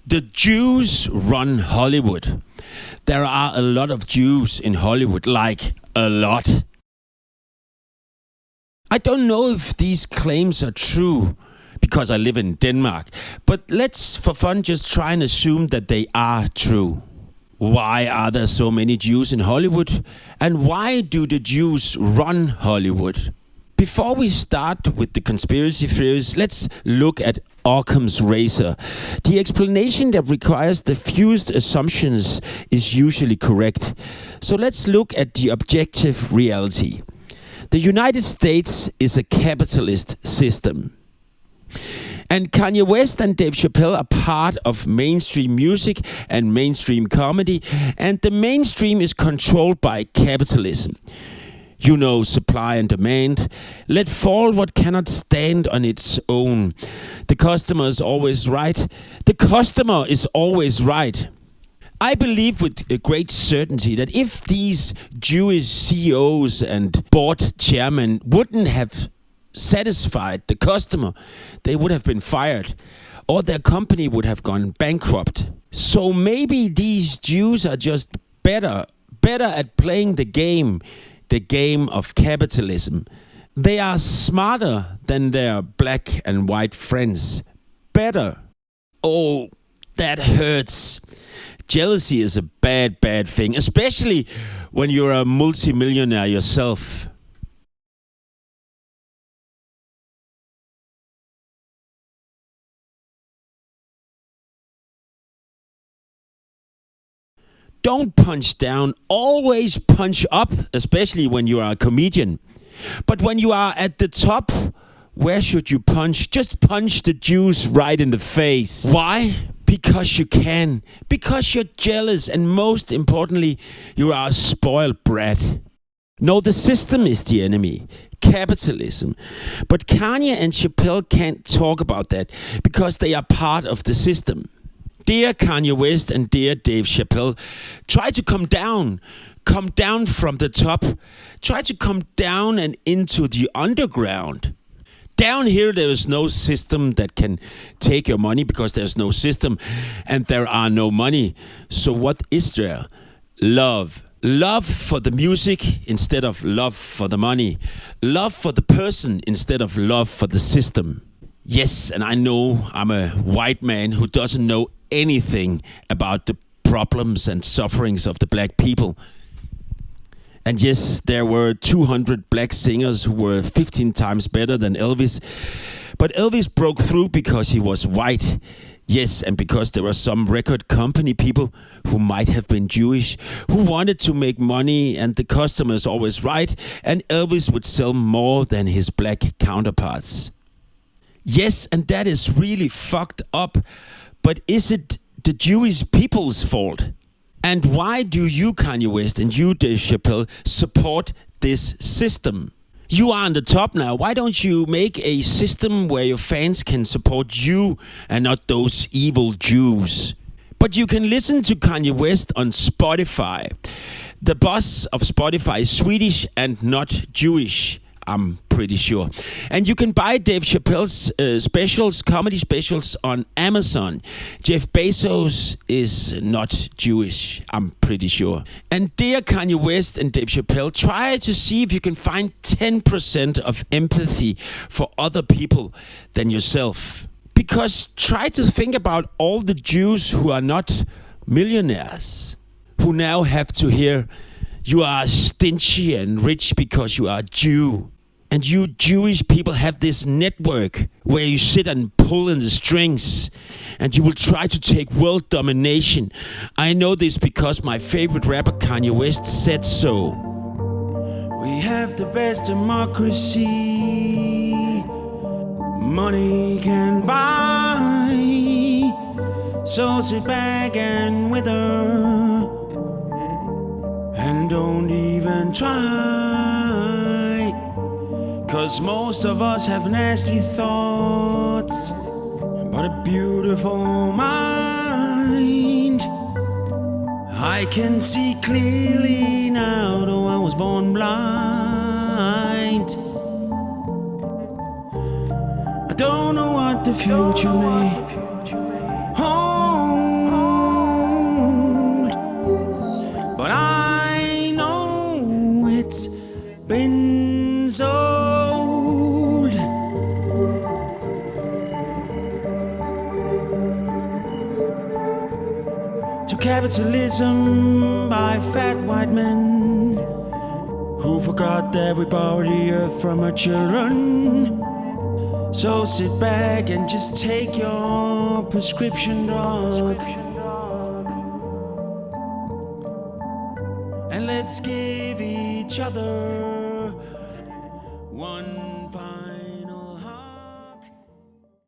The Jews run Hollywood. There are a lot of Jews in Hollywood, like a lot. I don't know if these claims are true because I live in Denmark, but let's for fun just try and assume that they are true. Why are there so many Jews in Hollywood? And why do the Jews run Hollywood? Before we start with the conspiracy theories, let's look at Occam's razor. The explanation that requires the fewest assumptions is usually correct. So let's look at the objective reality. The United States is a capitalist system. And Kanye West and Dave Chappelle are part of mainstream music and mainstream comedy, and the mainstream is controlled by capitalism. You know, supply and demand. Let fall what cannot stand on its own. The customer is always right. The customer is always right. I believe with a great certainty that if these Jewish CEOs and board chairmen wouldn't have satisfied the customer, they would have been fired, or their company would have gone bankrupt. So maybe these Jews are just better at playing the game of capitalism. They are smarter than their black and white friends. Better. Oh, that hurts. Jealousy is a bad thing, especially when you're a multimillionaire yourself. Don't punch down, always punch up, especially when you are a comedian. But when you are at the top, where should you punch? Just punch the Jews right in the face. Why? Because you can. Because you're jealous, and most importantly, you are a spoiled brat. No, the system is the enemy. Capitalism. But Kanye and Chappelle can't talk about that because they are part of the system. Dear Kanye West and dear Dave Chappelle, try to come down from the top. Try to come down and into the underground. Down here, there is no system that can take your money because there's no system and there are no money. So what is there? Love. Love for the music instead of love for the money. Love for the person instead of love for the system. Yes, and I know I'm a white man who doesn't know anything about the problems and sufferings of the black people. And yes, there were 200 black singers who were 15 times better than Elvis. But Elvis broke through because he was white. Yes, and because there were some record company people who might have been Jewish, who wanted to make money, and the customer is always right, and Elvis would sell more than his black counterparts. Yes, and that is really fucked up. But is it the Jewish people's fault? And why do you, Kanye West, and you, Dave Chappelle, support this system? You are on the top now. Why don't you make a system where your fans can support you and not those evil Jews? But you can listen to Kanye West on Spotify. The boss of Spotify is Swedish and not Jewish, I'm pretty sure. And you can buy Dave Chappelle's comedy specials on Amazon. Jeff Bezos is not Jewish, I'm pretty sure. And dear Kanye West and Dave Chappelle, try to see if you can find 10% of empathy for other people than yourself. Because try to think about all the Jews who are not millionaires, who now have to hear, you are stingy and rich because you are a Jew. And you Jewish people have this network where you sit and pull in the strings and you will try to take world domination. I know this because my favorite rapper Kanye West said so. We have the best democracy money can buy. So sit back and wither and don't even try. 'Cause most of us have nasty thoughts, but a beautiful mind. I can see clearly now, though I was born blind. I don't know what the future may hold been sold to capitalism by fat white men who forgot that we borrowed the earth from our children. So sit back and just take your prescription drug, and let's give each other one